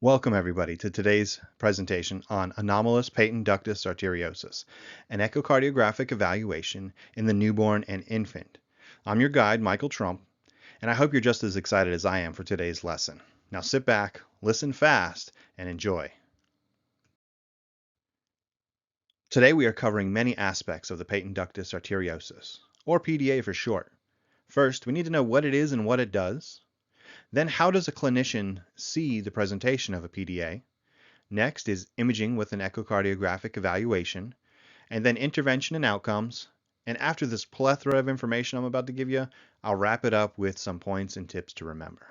Welcome everybody to today's presentation on anomalous patent ductus arteriosus, an echocardiographic evaluation in the newborn and infant. I'm your guide, Michael Trump, and I hope you're just as excited as I am for today's lesson. Now sit back, listen fast, and enjoy. Today we are covering many aspects of the patent ductus arteriosus, or PDA for short. First, we need to know what it is and what it does. Then, how does a clinician see the presentation of a PDA? Next is imaging with an echocardiographic evaluation, and then intervention and outcomes. And after this plethora of information I'm about to give you, I'll wrap it up with some points and tips to remember.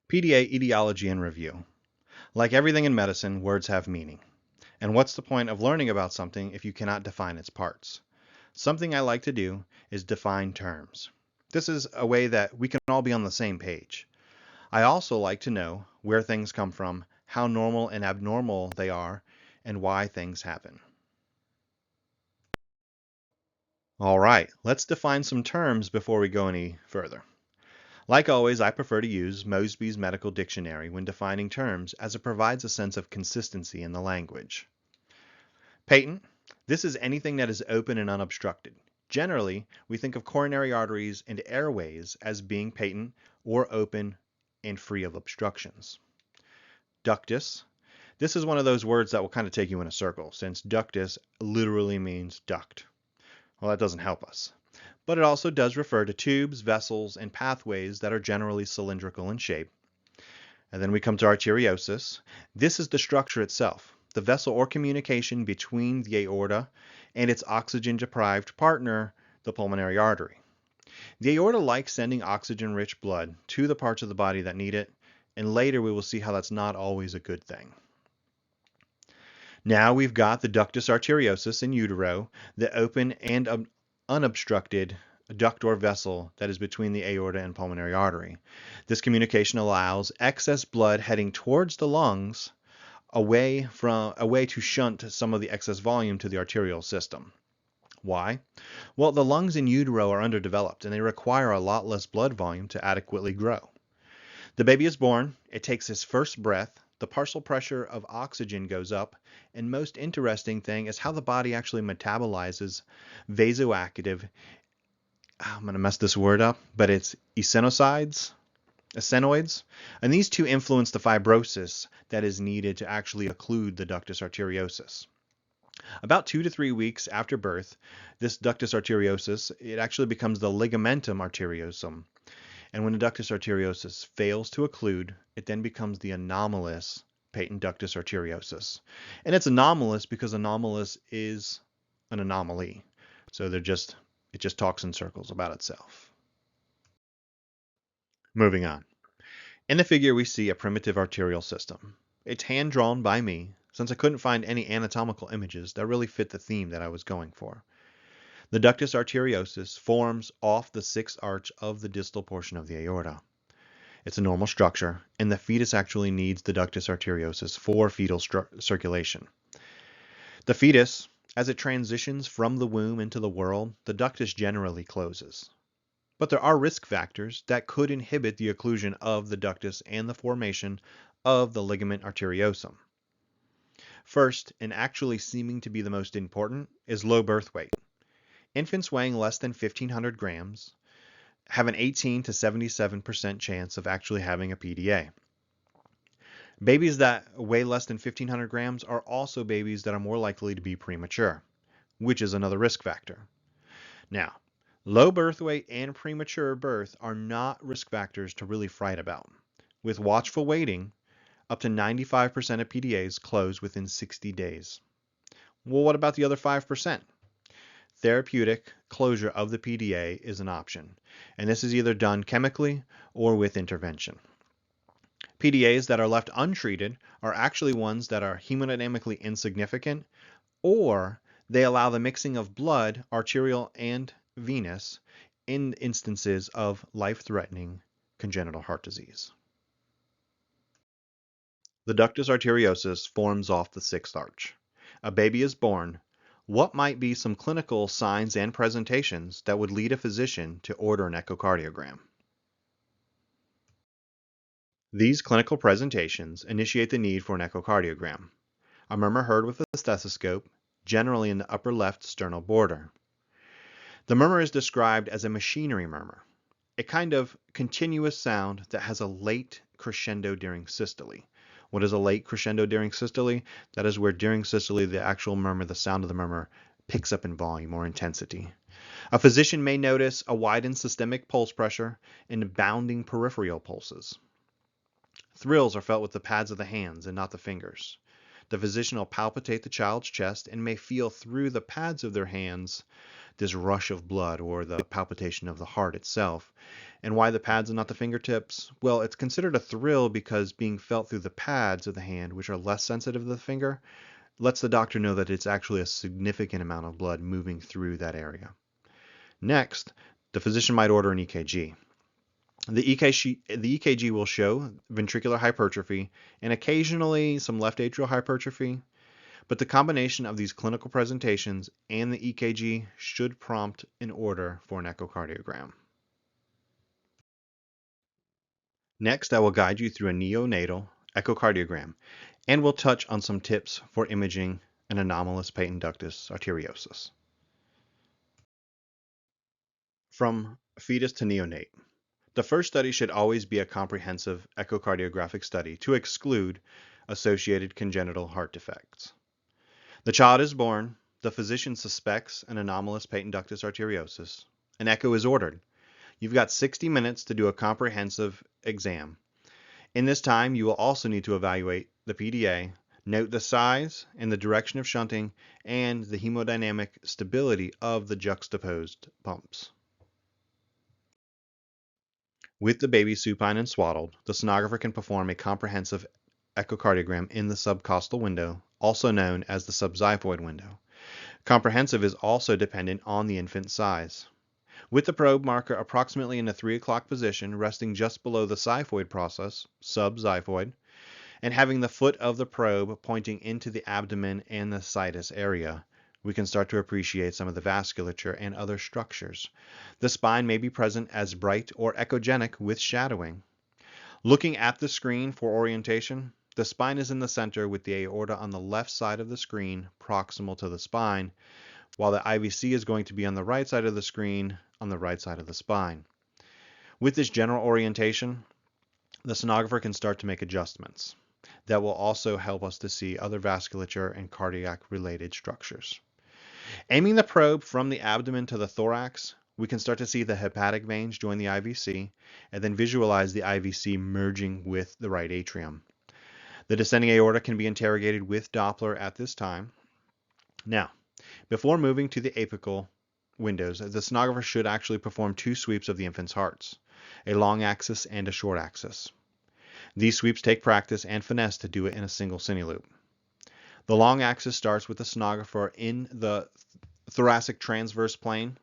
PDA etiology and review. Like everything in medicine, words have meaning. And what's the point of learning about something if you cannot define its parts? Something I like to do is define terms. This is a way that we can all be on the same page. I also like to know where things come from, how normal and abnormal they are, and why things happen. All right, let's define some terms before we go any further. Like always, I prefer to use Mosby's Medical Dictionary when defining terms as it provides a sense of consistency in the language. Patent. This is anything that is open and unobstructed. Generally, we think of coronary arteries and airways as being patent or open and free of obstructions. Ductus. This is one of those words that will kind of take you in a circle, since ductus literally means duct. Well, that doesn't help us. But it also does refer to tubes, vessels, and pathways that are generally cylindrical in shape. And then we come to arteriosus. This is the structure itself, the vessel or communication between the aorta and its oxygen-deprived partner, the pulmonary artery. The aorta likes sending oxygen-rich blood to the parts of the body that need it, and later we will see how that's not always a good thing. Now we've got the ductus arteriosus in utero, the open and unobstructed duct or vessel that is between the aorta and pulmonary artery. This communication allows excess blood heading towards the lungs, a way to shunt some of the excess volume to the arterial system. Why? Well, the lungs in utero are underdeveloped and they require a lot less blood volume to adequately grow. The baby is born, it takes his first breath, the partial pressure of oxygen goes up, and most interesting thing is how the body actually metabolizes vasoactive, I'm going to mess this word up, but it's ecenoids, and these two influence the fibrosis that is needed to actually occlude the ductus arteriosus. About 2 to 3 weeks after birth, this ductus arteriosus, it actually becomes the ligamentum arteriosum. And when the ductus arteriosus fails to occlude, it then becomes the anomalous patent ductus arteriosus. And it's anomalous because anomalous is an anomaly. So it just talks in circles about itself. Moving on. In the figure we see a primitive arterial system. It's hand drawn by me since I couldn't find any anatomical images that really fit the theme that I was going for. The ductus arteriosus forms off the sixth arch of the distal portion of the aorta. It's a normal structure, and the fetus actually needs the ductus arteriosus for fetal circulation. The fetus, as it transitions from the womb into the world, the ductus generally closes. But there are risk factors that could inhibit the occlusion of the ductus and the formation of the ligament arteriosum. First, and actually seeming to be the most important, is low birth weight. Infants weighing less than 1,500 grams have an 18 to 77% chance of actually having a PDA. Babies that weigh less than 1,500 grams are also babies that are more likely to be premature, which is another risk factor. Now, low birth weight and premature birth are not risk factors to really fright about. With watchful waiting, up to 95% of PDAs close within 60 days. Well, what about the other 5%? Therapeutic closure of the PDA is an option, and this is either done chemically or with intervention. PDAs that are left untreated are actually ones that are hemodynamically insignificant, or they allow the mixing of blood, arterial and venous, in instances of life-threatening congenital heart disease. The ductus arteriosus forms off the sixth arch. A baby is born. What might be some clinical signs and presentations that would lead a physician to order an echocardiogram? These clinical presentations initiate the need for an echocardiogram, a murmur heard with a stethoscope, generally in the upper left sternal border. The murmur is described as a machinery murmur, a kind of continuous sound that has a late crescendo during systole. What is a late crescendo during systole? That is where during systole the actual murmur, the sound of the murmur, picks up in volume or intensity. A physician may notice a widened systemic pulse pressure and bounding peripheral pulses. Thrills are felt with the pads of the hands and not the fingers. The physician will palpitate the child's chest and may feel through the pads of their hands this rush of blood or the palpitation of the heart itself. And why the pads and not the fingertips? Well, it's considered a thrill because being felt through the pads of the hand, which are less sensitive to the finger, lets the doctor know that it's actually a significant amount of blood moving through that area. Next, the physician might order an EKG. The EKG will show ventricular hypertrophy and occasionally some left atrial hypertrophy, but the combination of these clinical presentations and the EKG should prompt an order for an echocardiogram. Next, I will guide you through a neonatal echocardiogram and will touch on some tips for imaging an anomalous patent ductus arteriosus. From fetus to neonate. The first study should always be a comprehensive echocardiographic study to exclude associated congenital heart defects. The child is born, the physician suspects an anomalous patent ductus arteriosus. An echo is ordered. You've got 60 minutes to do a comprehensive exam. In this time, you will also need to evaluate the PDA, note the size and the direction of shunting, and the hemodynamic stability of the juxtaposed pumps. With the baby supine and swaddled, the sonographer can perform a comprehensive echocardiogram in the subcostal window, also known as the subxiphoid window. Comprehensive is also dependent on the infant's size. With the probe marker approximately in the 3 o'clock position, resting just below the xiphoid process, subxiphoid, and having the foot of the probe pointing into the abdomen and the situs area, we can start to appreciate some of the vasculature and other structures. The spine may be present as bright or echogenic with shadowing. Looking at the screen for orientation, the spine is in the center with the aorta on the left side of the screen proximal to the spine, while the IVC is going to be on the right side of the screen on the right side of the spine. With this general orientation, the sonographer can start to make adjustments that will also help us to see other vasculature and cardiac related structures. Aiming the probe from the abdomen to the thorax, we can start to see the hepatic veins join the IVC and then visualize the IVC merging with the right atrium. The descending aorta can be interrogated with Doppler at this time. Now, before moving to the apical windows, the sonographer should actually perform 2 sweeps of the infant's hearts, a long axis and a short axis. These sweeps take practice and finesse to do it in a single cine loop. The long axis starts with the sonographer in the thoracic transverse plane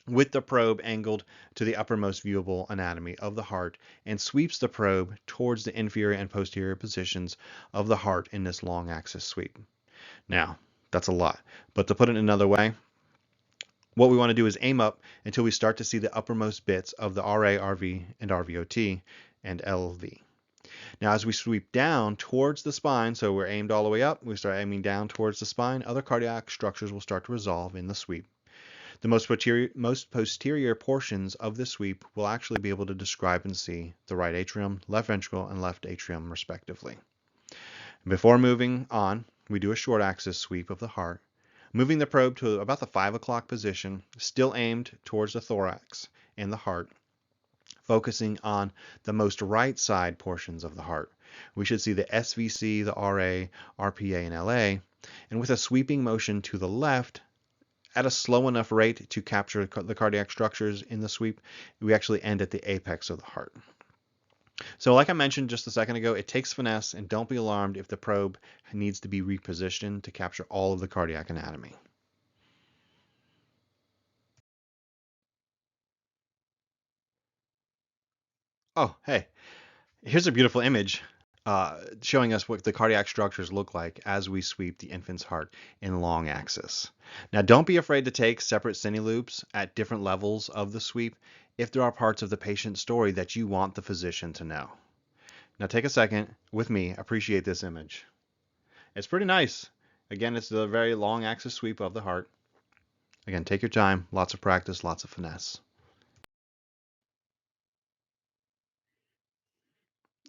with the probe angled to the uppermost viewable anatomy of the heart and sweeps the probe towards the inferior and posterior positions of the heart in this long axis sweep. Now, that's a lot, but to put it another way, what we want to do is aim up until we start to see the uppermost bits of the RA, RV, and RVOT and LV. Now, as we sweep down towards the spine, so we're aimed all the way up, we start aiming down towards the spine, other cardiac structures will start to resolve in the sweep. The most posterior portions of the sweep will actually be able to describe and see the right atrium, left ventricle, and left atrium respectively. Before moving on, we do a short axis sweep of the heart, moving the probe to about the 5 o'clock position, still aimed towards the thorax and the heart, focusing on the most right side portions of the heart. We should see the SVC, the RA, RPA, and LA, and with a sweeping motion to the left, at a slow enough rate to capture the cardiac structures in the sweep, we actually end at the apex of the heart. So like I mentioned just a second ago, it takes finesse, and don't be alarmed if the probe needs to be repositioned to capture all of the cardiac anatomy. Oh, hey, here's a beautiful image showing us what the cardiac structures look like as we sweep the infant's heart in long axis. Now, don't be afraid to take separate cine loops at different levels of the sweep if there are parts of the patient's story that you want the physician to know. Now take a second with me, appreciate this image. It's pretty nice. Again, it's the very long axis sweep of the heart. Again, take your time, lots of practice, lots of finesse.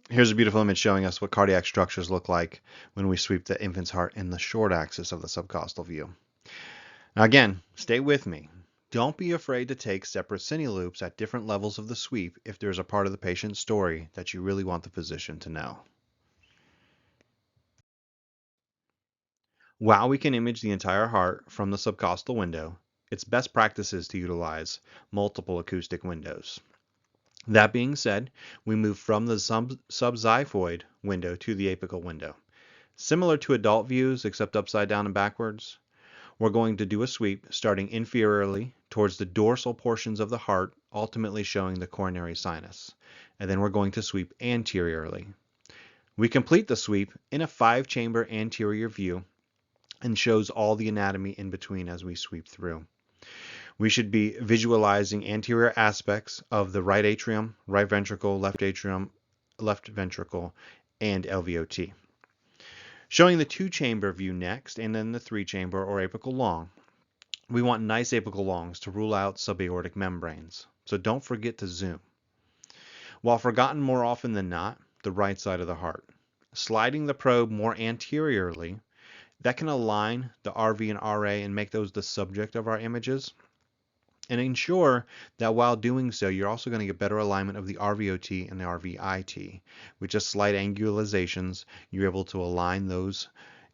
Here's a beautiful image showing us what cardiac structures look like when we sweep the infant's heart in the short axis of the subcostal view. Now again, stay with me. Don't be afraid to take separate cine loops at different levels of the sweep if there's a part of the patient's story that you really want the physician to know. While we can image the entire heart from the subcostal window, it's best practices to utilize multiple acoustic windows. That being said, we move from the subxiphoid window to the apical window. Similar to adult views, except upside down and backwards, we're going to do a sweep starting inferiorly towards the dorsal portions of the heart, ultimately showing the coronary sinus. And then we're going to sweep anteriorly. We complete the sweep in a 5-chamber anterior view and shows all the anatomy in between as we sweep through. We should be visualizing anterior aspects of the right atrium, right ventricle, left atrium, left ventricle, and LVOT. Showing the 2-chamber view next, and then the 3-chamber or apical long. We want nice apical longs to rule out subaortic membranes, so don't forget to zoom. While forgotten more often than not, the right side of the heart. Sliding the probe more anteriorly, that can align the RV and RA and make those the subject of our images. And ensure that while doing so, you're also going to get better alignment of the RVOT and the RVIT. With just slight angularizations, you're able to align those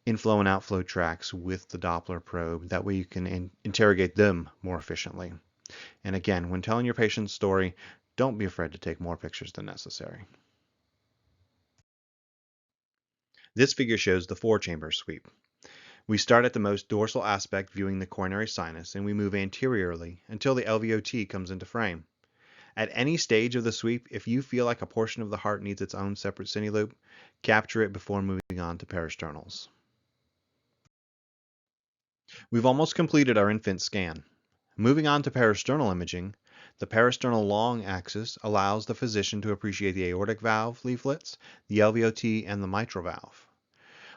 inflow and outflow tracks with the Doppler probe. That way you can interrogate them more efficiently. And again, when telling your patient's story, don't be afraid to take more pictures than necessary. This figure shows the 4-chamber sweep. We start at the most dorsal aspect viewing the coronary sinus, and we move anteriorly until the LVOT comes into frame. At any stage of the sweep, if you feel like a portion of the heart needs its own separate cine loop, capture it before moving on to peristernals. We've almost completed our infant scan. Moving on to peristernal imaging, the peristernal long axis allows the physician to appreciate the aortic valve leaflets, the LVOT, and the mitral valve.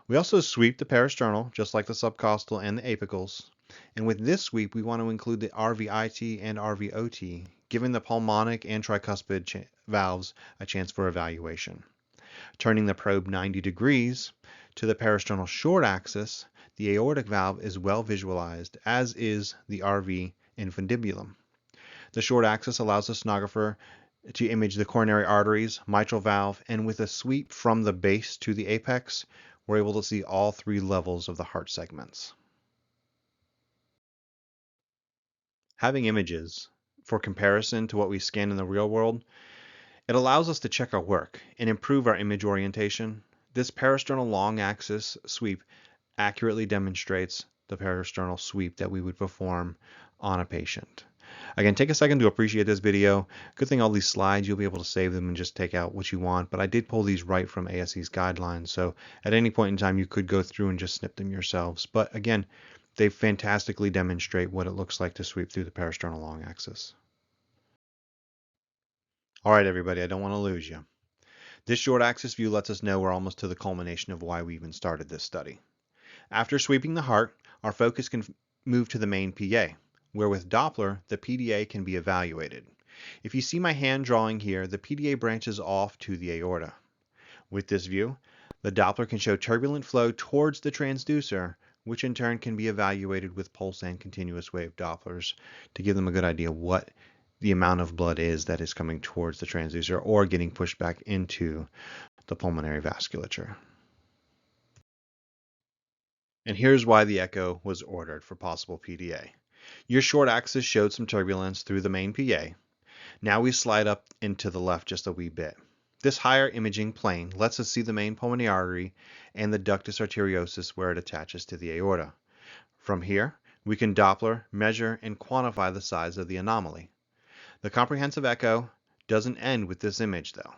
We also sweep the peristernal, just like the subcostal and the apicals. And with this sweep, we want to include the RVIT and RVOT, giving the pulmonic and tricuspid valves a chance for evaluation. Turning the probe 90 degrees to the peristernal short axis, the aortic valve is well visualized, as is the RV infundibulum. The short axis allows the sonographer to image the coronary arteries, mitral valve, and with a sweep from the base to the apex, we're able to see all 3 levels of the heart segments. Having images for comparison to what we scan in the real world, it allows us to check our work and improve our image orientation. This peristernal long axis sweep accurately demonstrates the peristernal sweep that we would perform on a patient. Again, take a second to appreciate this video. Good thing all these slides, you'll be able to save them and just take out what you want. But I did pull these right from ASE's guidelines. So at any point in time, you could go through and just snip them yourselves. But again, they fantastically demonstrate what it looks like to sweep through the peristernal long axis. All right, everybody, I don't want to lose you. This short axis view lets us know we're almost to the culmination of why we even started this study. After sweeping the heart, our focus can move to the main PA, where with Doppler, the PDA can be evaluated. If you see my hand drawing here, the PDA branches off to the aorta. With this view, the Doppler can show turbulent flow towards the transducer, which in turn can be evaluated with pulse and continuous wave Dopplers to give them a good idea of what the amount of blood is that is coming towards the transducer or getting pushed back into the pulmonary vasculature. And here's why the echo was ordered for possible PDA. Your short axis showed some turbulence through the main PA. Now we slide up into the left just a wee bit. This higher imaging plane lets us see the main pulmonary artery and the ductus arteriosus where it attaches to the aorta. From here, we can Doppler, measure, and quantify the size of the anomaly. The comprehensive echo doesn't end with this image though.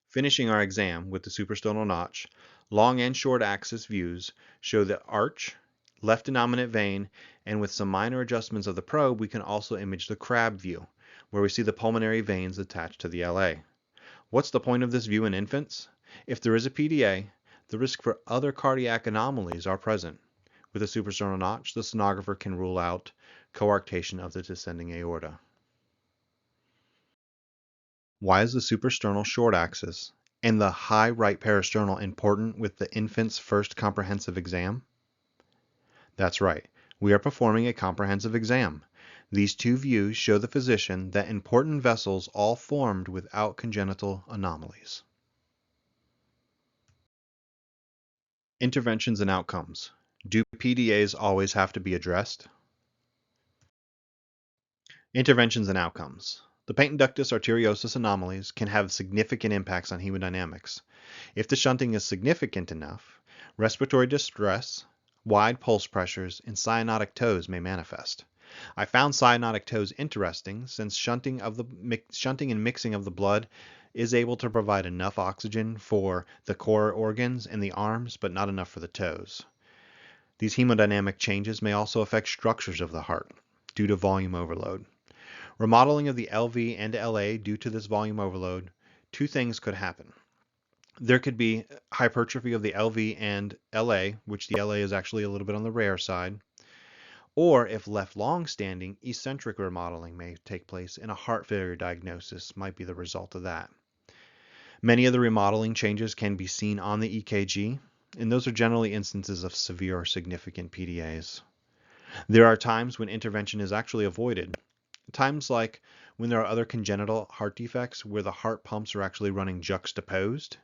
Finishing our exam with the suprasternal notch, long and short axis views show the arch, left innominate vein, and with some minor adjustments of the probe, we can also image the crab view, where we see the pulmonary veins attached to the LA. What's the point of this view in infants? If there is a PDA, the risk for other cardiac anomalies are present. With a suprasternal notch, the sonographer can rule out coarctation of the descending aorta. Why is the suprasternal short axis and the high right parasternal important with the infant's first comprehensive exam? That's right, we are performing a comprehensive exam. These two views show the physician that important vessels all formed without congenital anomalies. Interventions and outcomes. Do PDAs always have to be addressed? Interventions and outcomes. The patent ductus arteriosus anomalies can have significant impacts on hemodynamics. If the shunting is significant enough, respiratory distress, wide pulse pressures, and cyanotic toes may manifest. I found cyanotic toes interesting since shunting and mixing of the blood is able to provide enough oxygen for the core organs and the arms, but not enough for the toes. These hemodynamic changes may also affect structures of the heart due to volume overload. Remodeling of the LV and LA due to this volume overload, two things could happen. There could be hypertrophy of the LV and LA, which the LA is actually a little bit on the rare side, or if left long-standing, eccentric remodeling may take place and a heart failure diagnosis might be the result of that. Many of the remodeling changes can be seen on the EKG, and those are generally instances of severe or significant PDAs. There are times when intervention is actually avoided. Times like when there are other congenital heart defects where the heart pumps are actually running juxtaposed,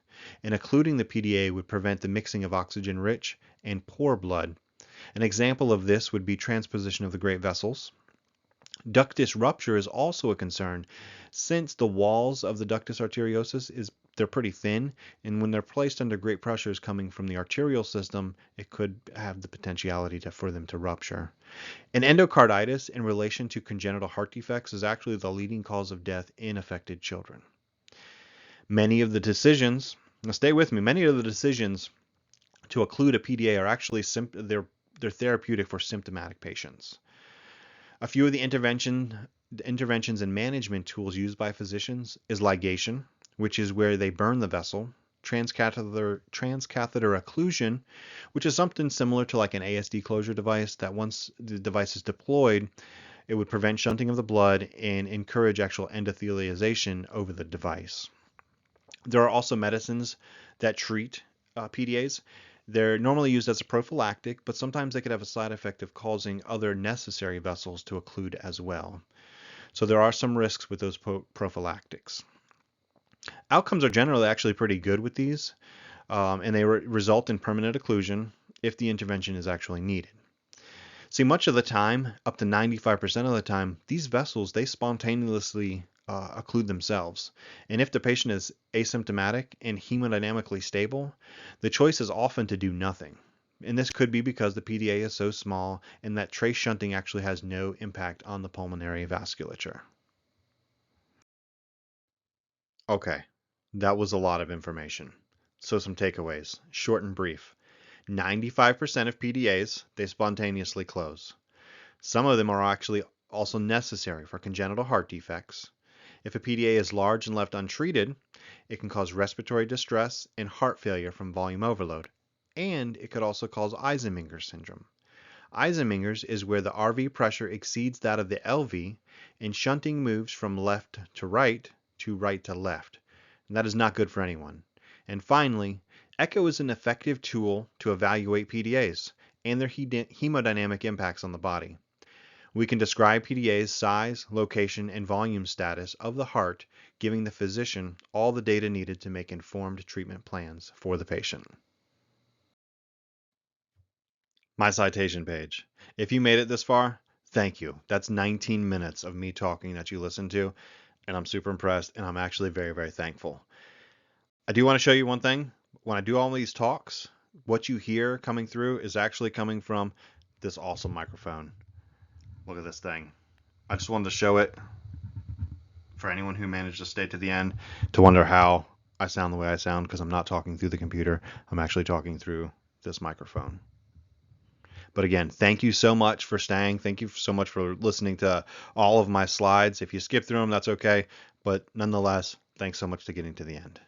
and occluding the PDA would prevent the mixing of oxygen-rich and poor blood. An example of this would be transposition of the great vessels. Ductus rupture is also a concern since the walls of the ductus arteriosus they're pretty thin, and when they're placed under great pressures coming from the arterial system, it could have the potentiality for them to rupture. An endocarditis in relation to congenital heart defects is actually the leading cause of death in affected children. Many of the decisions, now stay with me, many of the decisions to occlude a PDA are actually they're therapeutic for symptomatic patients. A few of the interventions and management tools used by physicians is ligation, which is where they burn the vessel, transcatheter occlusion, which is something similar to like an ASD closure device that once the device is deployed, it would prevent shunting of the blood and encourage actual endothelialization over the device. There are also medicines that treat PDAs. They're normally used as a prophylactic, but sometimes they could have a side effect of causing other necessary vessels to occlude as well. So there are some risks with those prophylactics. Outcomes are generally actually pretty good with these, and they result in permanent occlusion if the intervention is actually needed. See, much of the time, up to 95% of the time, these vessels, they spontaneously occlude themselves. And if the patient is asymptomatic and hemodynamically stable, the choice is often to do nothing. And this could be because the PDA is so small and that trace shunting actually has no impact on the pulmonary vasculature. Okay, that was a lot of information. So some takeaways, short and brief. 95% of PDAs, they spontaneously close. Some of them are actually also necessary for congenital heart defects. If a PDA is large and left untreated, it can cause respiratory distress and heart failure from volume overload. And it could also cause Eisenmenger syndrome. Eisenmenger's is where the RV pressure exceeds that of the LV and shunting moves from left to right to left. And that is not good for anyone. And finally, echo is an effective tool to evaluate PDAs and their hemodynamic impacts on the body. We can describe PDA's size, location, and volume status of the heart, giving the physician all the data needed to make informed treatment plans for the patient. My citation page. If you made it this far, thank you. That's 19 minutes of me talking that you listened to, and I'm super impressed, and I'm actually very, very thankful. I do want to show you one thing. When I do all these talks, what you hear coming through is actually coming from this awesome microphone. Look at this thing. I just wanted to show it for anyone who managed to stay to the end to wonder how I sound the way I sound, because I'm not talking through the computer. I'm actually talking through this microphone. But again, thank you so much for staying. Thank you so much for listening to all of my slides. If you skip through them, that's okay. But nonetheless, thanks so much to getting to the end.